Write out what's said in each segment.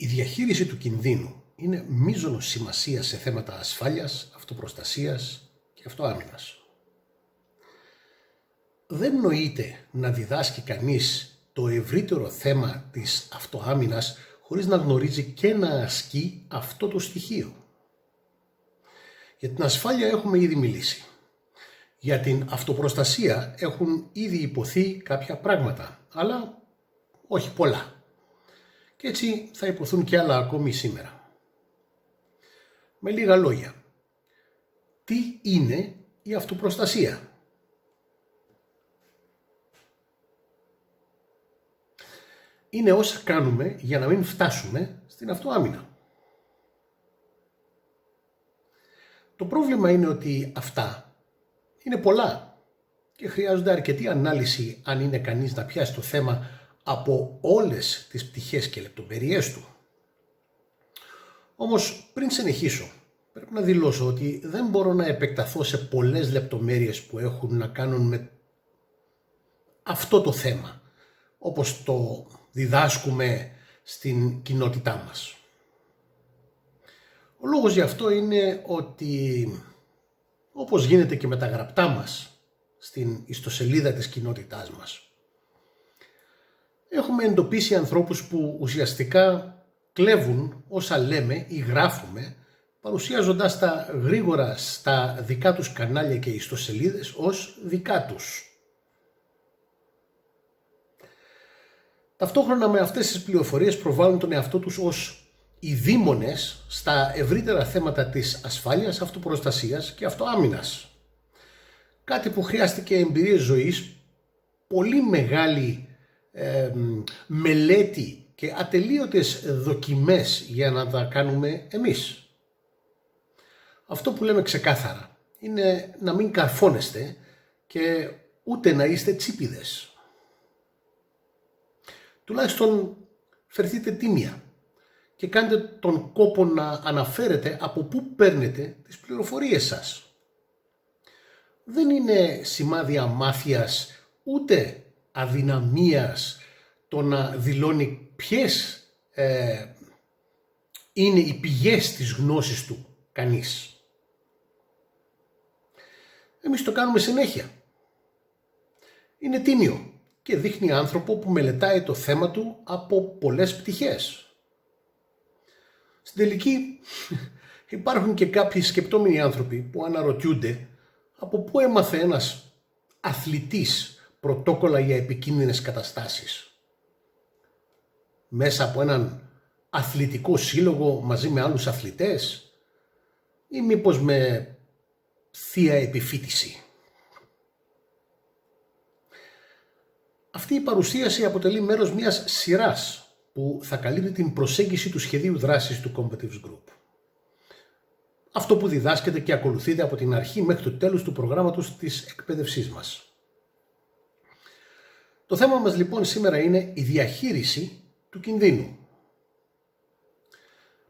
Η διαχείριση του κινδύνου είναι μείζωνος σημασίας σε θέματα ασφάλειας, αυτοπροστασίας και αυτοάμυνας. Δεν νοείται να διδάσκει κανείς το ευρύτερο θέμα της αυτοάμυνας χωρίς να γνωρίζει και να ασκεί αυτό το στοιχείο. Για την ασφάλεια έχουμε ήδη μιλήσει. Για την αυτοπροστασία έχουν ήδη υποθεί κάποια πράγματα, αλλά όχι πολλά. Και έτσι θα υποθούν και άλλα ακόμη σήμερα. Με λίγα λόγια, τι είναι η αυτοπροστασία? Είναι όσα κάνουμε για να μην φτάσουμε στην αυτοάμυνα. Το πρόβλημα είναι ότι αυτά είναι πολλά και χρειάζονται αρκετή ανάλυση αν είναι κανείς να πιάσει το θέμα από όλες τις πτυχές και λεπτομέρειές του. Όμως πριν συνεχίσω, πρέπει να δηλώσω ότι δεν μπορώ να επεκταθώ σε πολλές λεπτομέρειες που έχουν να κάνουν με αυτό το θέμα, όπως το διδάσκουμε στην κοινότητά μας. Ο λόγος γι' αυτό είναι ότι, όπως γίνεται και με τα γραπτά μας στην ιστοσελίδα της κοινότητάς μας, έχουμε εντοπίσει ανθρώπους που ουσιαστικά κλέβουν όσα λέμε ή γράφουμε, παρουσιάζοντας τα γρήγορα στα δικά τους κανάλια και ιστοσελίδες ως δικά τους. Ταυτόχρονα με αυτές τις πληροφορίες προβάλλουν τον εαυτό τους ως οι δήμονες στα ευρύτερα θέματα της ασφάλειας, αυτοπροστασίας και αυτοάμυνας. Κάτι που χρειάστηκε εμπειρίες ζωής, πολύ μεγάλη μελέτη και ατελείωτες δοκιμές για να τα κάνουμε εμείς. Αυτό που λέμε ξεκάθαρα είναι να μην καρφώνεστε και ούτε να είστε τσίπηδες. Τουλάχιστον φερθείτε τίμια και κάντε τον κόπο να αναφέρετε από πού παίρνετε τις πληροφορίες σας. Δεν είναι σημάδι αμάθειας ούτε αδυναμίας το να δηλώνει ποιες είναι οι πηγές της γνώσης του κανείς. Εμείς το κάνουμε συνέχεια. Είναι τίμιο και δείχνει άνθρωπο που μελετάει το θέμα του από πολλές πτυχές. Στην τελική υπάρχουν και κάποιοι σκεπτόμενοι άνθρωποι που αναρωτιούνται από πού έμαθε ένας αθλητής πρωτόκολλα για επικίνδυνες καταστάσεις. Μέσα από έναν αθλητικό σύλλογο μαζί με άλλους αθλητές ή μήπως με θεία επιφύτηση. Αυτή η παρουσίαση αποτελεί μέρος μιας σειράς που θα καλύπτει την προσέγγιση του σχεδίου δράσης του Combatives Group. Αυτό που διδάσκεται και ακολουθείται από την αρχή μέχρι το τέλος του προγράμματος της εκπαίδευσής μας. Το θέμα μας λοιπόν σήμερα είναι η διαχείριση του κινδύνου.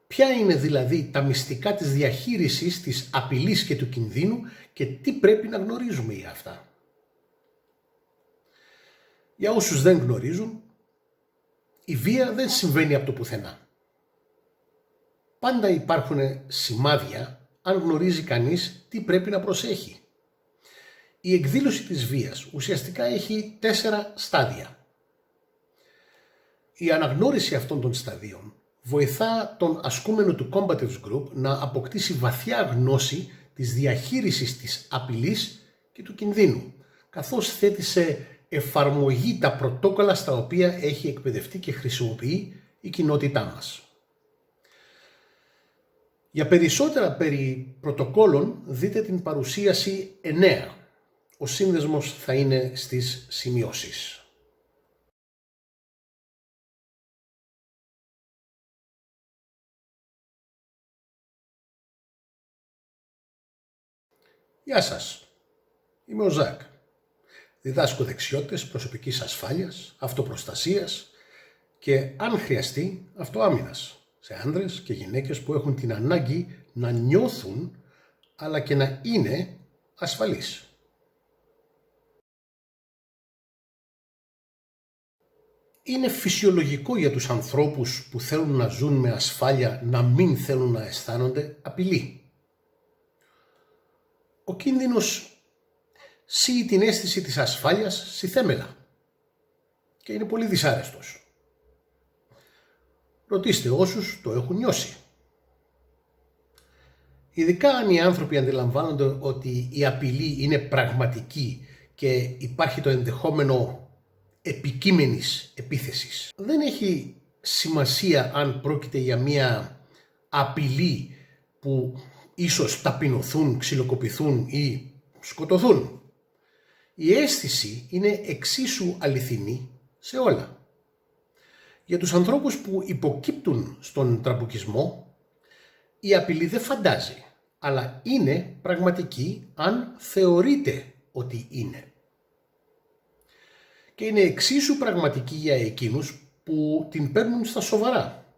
Ποια είναι δηλαδή τα μυστικά της διαχείρισης της απειλής και του κινδύνου και τι πρέπει να γνωρίζουμε για αυτά. Για όσους δεν γνωρίζουν, η βία δεν συμβαίνει από το πουθενά. Πάντα υπάρχουν σημάδια αν γνωρίζει κανείς τι πρέπει να προσέχει. Η εκδήλωση της βίας ουσιαστικά έχει 4 στάδια. Η αναγνώριση αυτών των σταδίων βοηθά τον ασκούμενο του Combatives Group να αποκτήσει βαθιά γνώση της διαχείρισης της απειλής και του κινδύνου, καθώς θέτει σε εφαρμογή τα πρωτόκολλα στα οποία έχει εκπαιδευτεί και χρησιμοποιεί η κοινότητά μας. Για περισσότερα περί πρωτοκόλλων δείτε την παρουσίαση 9. Ο σύνδεσμος θα είναι στις σημειώσεις. Γεια σας, είμαι ο Ζακ. Διδάσκω δεξιότητες προσωπικής ασφάλειας, αυτοπροστασίας και αν χρειαστεί αυτοάμυνας σε άνδρες και γυναίκες που έχουν την ανάγκη να νιώθουν αλλά και να είναι ασφαλείς. Είναι φυσιολογικό για τους ανθρώπους που θέλουν να ζουν με ασφάλεια να μην θέλουν να αισθάνονται απειλή. Ο κίνδυνος σύει την αίσθηση της ασφάλειας στη θέμελα και είναι πολύ δυσάρεστος. Ρωτήστε όσους το έχουν νιώσει. Ειδικά αν οι άνθρωποι αντιλαμβάνονται ότι η απειλή είναι πραγματική και υπάρχει το ενδεχόμενο επικείμενης επίθεσης. Δεν έχει σημασία αν πρόκειται για μια απειλή που ίσως ταπεινωθούν, ξυλοκοπηθούν ή σκοτωθούν. Η αίσθηση είναι εξίσου αληθινή σε όλα. Για τους ανθρώπους που υποκύπτουν στον τραμπουκισμό, η απειλή δεν φαντάζει, αλλά είναι πραγματική αν θεωρείται ότι είναι. Και είναι εξίσου πραγματική για εκείνους που την παίρνουν στα σοβαρά,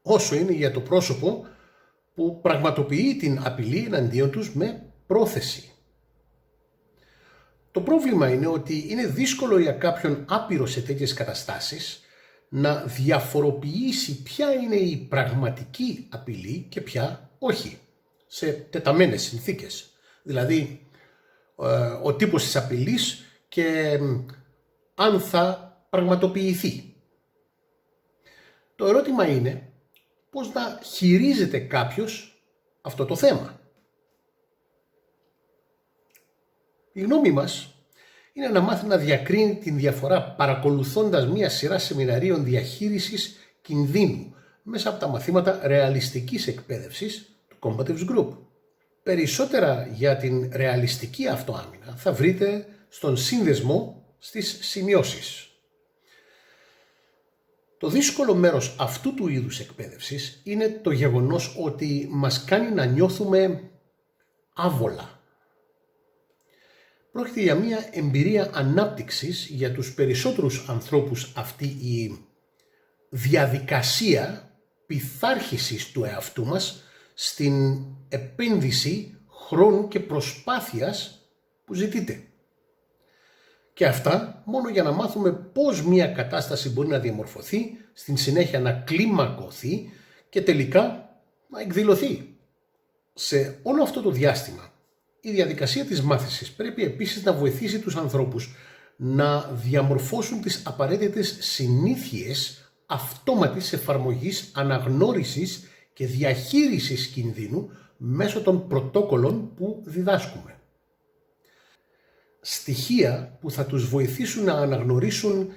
όσο είναι για το πρόσωπο που πραγματοποιεί την απειλή εναντίον τους με πρόθεση. Το πρόβλημα είναι ότι είναι δύσκολο για κάποιον άπειρο σε τέτοιες καταστάσεις να διαφοροποιήσει ποια είναι η πραγματική απειλή και ποια όχι, σε τεταμένες συνθήκες. Δηλαδή, ο τύπος της απειλής και αν θα πραγματοποιηθεί. Το ερώτημα είναι πώς να χειρίζεται κάποιος αυτό το θέμα. Η γνώμη μας είναι να μάθει να διακρίνει την διαφορά παρακολουθώντας μία σειρά σεμιναρίων διαχείρισης κινδύνου μέσα από τα μαθήματα ρεαλιστικής εκπαίδευσης του Combatives Group. Περισσότερα για την ρεαλιστική αυτοάμυνα θα βρείτε στον σύνδεσμο στις σημειώσεις. Το δύσκολο μέρος αυτού του είδους εκπαίδευσης είναι το γεγονός ότι μας κάνει να νιώθουμε άβολα. Πρόκειται για μια εμπειρία ανάπτυξης για τους περισσότερους ανθρώπους αυτή η διαδικασία πειθάρχησης του εαυτού μας στην επένδυση χρόνου και προσπάθειας που ζητείτε. Και αυτά μόνο για να μάθουμε πώς μια κατάσταση μπορεί να διαμορφωθεί, στην συνέχεια να κλιμακωθεί και τελικά να εκδηλωθεί. Σε όλο αυτό το διάστημα, η διαδικασία της μάθησης πρέπει επίσης να βοηθήσει τους ανθρώπους να διαμορφώσουν τις απαραίτητες συνήθειες αυτόματης εφαρμογής, αναγνώρισης και διαχείρισης κινδύνου μέσω των πρωτόκολλων που διδάσκουμε. Στοιχεία που θα τους βοηθήσουν να αναγνωρίσουν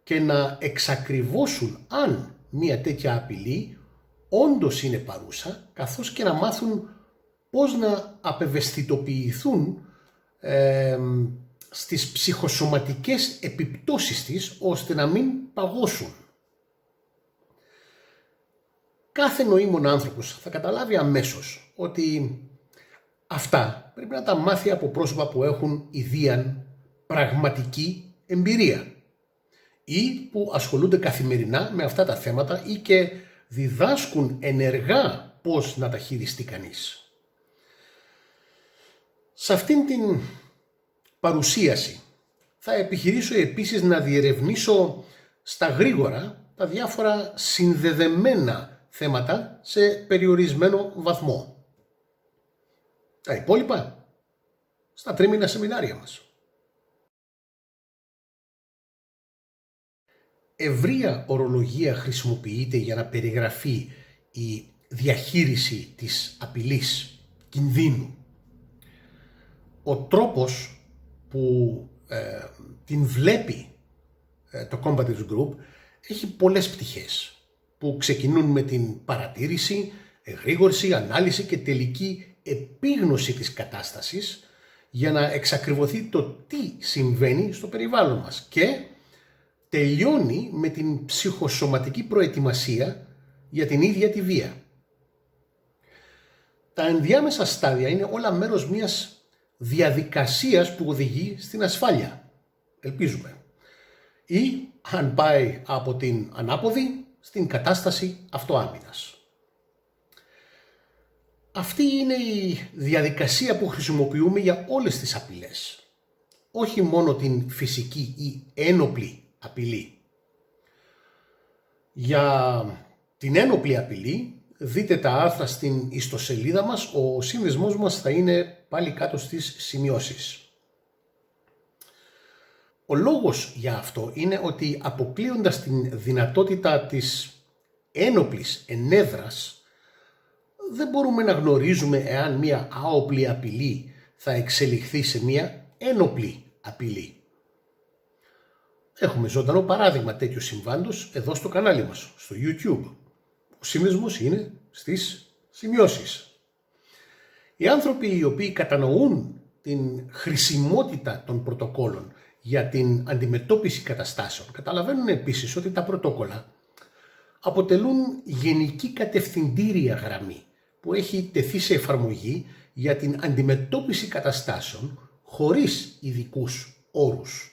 και να εξακριβώσουν αν μια τέτοια απειλή όντως είναι παρούσα, καθώς και να μάθουν πώς να απευαισθητοποιηθούν στις ψυχοσωματικές επιπτώσεις της, ώστε να μην παγώσουν. Κάθε νοήμων άνθρωπος θα καταλάβει αμέσως ότι αυτά πρέπει να τα μάθει από πρόσωπα που έχουν ιδίαν πραγματική εμπειρία ή που ασχολούνται καθημερινά με αυτά τα θέματα ή και διδάσκουν ενεργά πώς να τα χειριστεί κανείς. Σε αυτήν την παρουσίαση θα επιχειρήσω επίσης να διερευνήσω στα γρήγορα τα διάφορα συνδεδεμένα θέματα σε περιορισμένο βαθμό. Τα υπόλοιπα στα τρίμηνα σεμινάρια μας. Ευρεία ορολογία χρησιμοποιείται για να περιγραφεί η διαχείριση της απειλής, κινδύνου. Ο τρόπος που την βλέπει το Combatives Group έχει πολλές πτυχές που ξεκινούν με την παρατήρηση, εγρήγορση, ανάλυση και τελική επίγνωση της κατάστασης για να εξακριβωθεί το τι συμβαίνει στο περιβάλλον μας και τελειώνει με την ψυχοσωματική προετοιμασία για την ίδια τη βία. Τα ενδιάμεσα στάδια είναι όλα μέρος μιας διαδικασίας που οδηγεί στην ασφάλεια, ελπίζουμε, ή αν πάει από την ανάποδη στην κατάσταση αυτοάμυνας. Αυτή είναι η διαδικασία που χρησιμοποιούμε για όλες τις απειλές, όχι μόνο την φυσική ή ένοπλη απειλή. Για την ένοπλη απειλή δείτε τα άρθρα στην ιστοσελίδα μας, ο σύνδεσμός μας θα είναι πάλι κάτω στις σημειώσεις. Ο λόγος για αυτό είναι ότι αποκλείοντας την δυνατότητα της ένοπλης ενέδρας, δεν μπορούμε να γνωρίζουμε εάν μια άοπλη απειλή θα εξελιχθεί σε μια ένοπλη απειλή. Έχουμε ζωντανό παράδειγμα τέτοιου συμβάντος εδώ στο κανάλι μας, στο YouTube. Ο σύνδεσμος είναι στις σημειώσεις. Οι άνθρωποι οι οποίοι κατανοούν την χρησιμότητα των πρωτοκόλων για την αντιμετώπιση καταστάσεων καταλαβαίνουν επίσης ότι τα πρωτόκολλα αποτελούν γενική κατευθυντήρια γραμμή που έχει τεθεί σε εφαρμογή για την αντιμετώπιση καταστάσεων χωρίς ειδικούς όρους.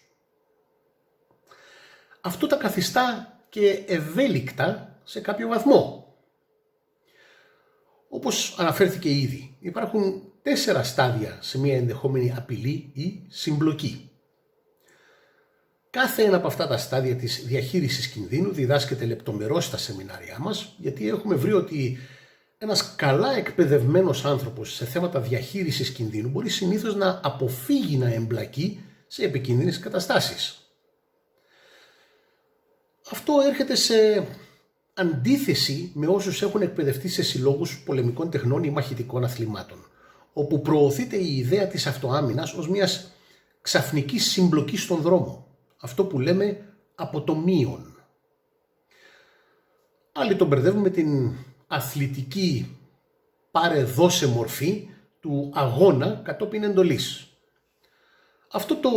Αυτό τα καθιστά και ευέλικτα σε κάποιο βαθμό. Όπως αναφέρθηκε ήδη, υπάρχουν 4 στάδια σε μια ενδεχόμενη απειλή ή συμπλοκή. Κάθε ένα από αυτά τα στάδια της διαχείρισης κινδύνου διδάσκεται λεπτομερώς στα σεμινάρια μας, γιατί έχουμε βρει ότι ένας καλά εκπαιδευμένος άνθρωπος σε θέματα διαχείρισης κινδύνου μπορεί συνήθως να αποφύγει να εμπλακεί σε επικίνδυνες καταστάσεις. Αυτό έρχεται σε αντίθεση με όσους έχουν εκπαιδευτεί σε συλλόγους πολεμικών τεχνών ή μαχητικών αθλημάτων, όπου προωθείται η ιδέα της αυτοάμυνας ως μιας ξαφνικής συμπλοκής στον δρόμο, αυτό που λέμε αποτομίων. Άλλοι τον μπερδεύουν με την αθλητική πάρε-δώσε μορφή του αγώνα κατόπιν εντολής. Αυτό το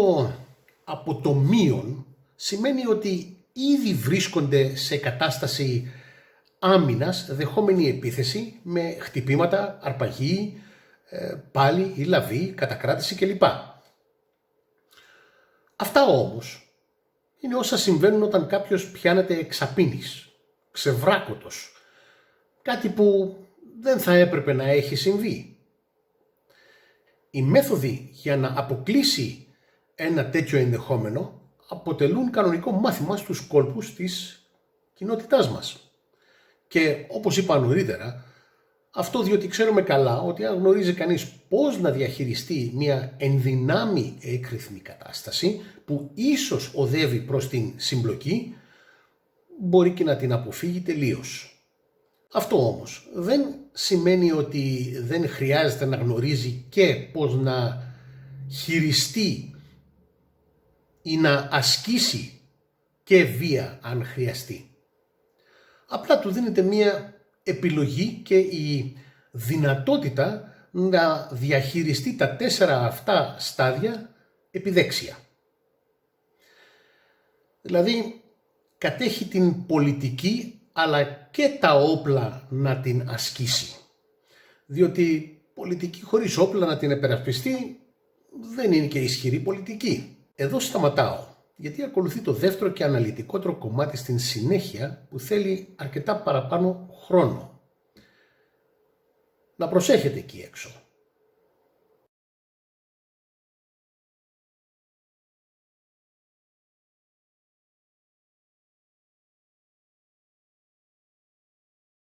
αποτομίων σημαίνει ότι ήδη βρίσκονται σε κατάσταση άμυνας, δεχόμενη επίθεση με χτυπήματα, αρπαγή, πάλι ή λαβή, κατακράτηση κλπ. Αυτά όμως είναι όσα συμβαίνουν όταν κάποιος πιάνεται εξαπίνης, ξεβράκωτος, κάτι που δεν θα έπρεπε να έχει συμβεί. Οι μέθοδοι για να αποκλείσει ένα τέτοιο ενδεχόμενο αποτελούν κανονικό μάθημα στους κόλπους της κοινότητάς μας. Και όπως είπα νωρίτερα, αυτό διότι ξέρουμε καλά ότι αν γνωρίζει κανείς πώς να διαχειριστεί μια ενδυνάμει έκρηθμη κατάσταση που ίσως οδεύει προς την συμπλοκή, μπορεί και να την αποφύγει τελείως. Αυτό όμως δεν σημαίνει ότι δεν χρειάζεται να γνωρίζει και πώς να χειριστεί ή να ασκήσει και βία αν χρειαστεί. Απλά του δίνεται μία επιλογή και η δυνατότητα να διαχειριστεί τα 4 αυτά στάδια επιδέξια. Δηλαδή κατέχει την πολιτική αλλά και τα όπλα να την ασκήσει. Διότι πολιτική χωρίς όπλα να την επερασπιστεί δεν είναι και ισχυρή πολιτική. Εδώ σταματάω, γιατί ακολουθεί το δεύτερο και αναλυτικότερο κομμάτι στην συνέχεια που θέλει αρκετά παραπάνω χρόνο. Να προσέχετε εκεί έξω.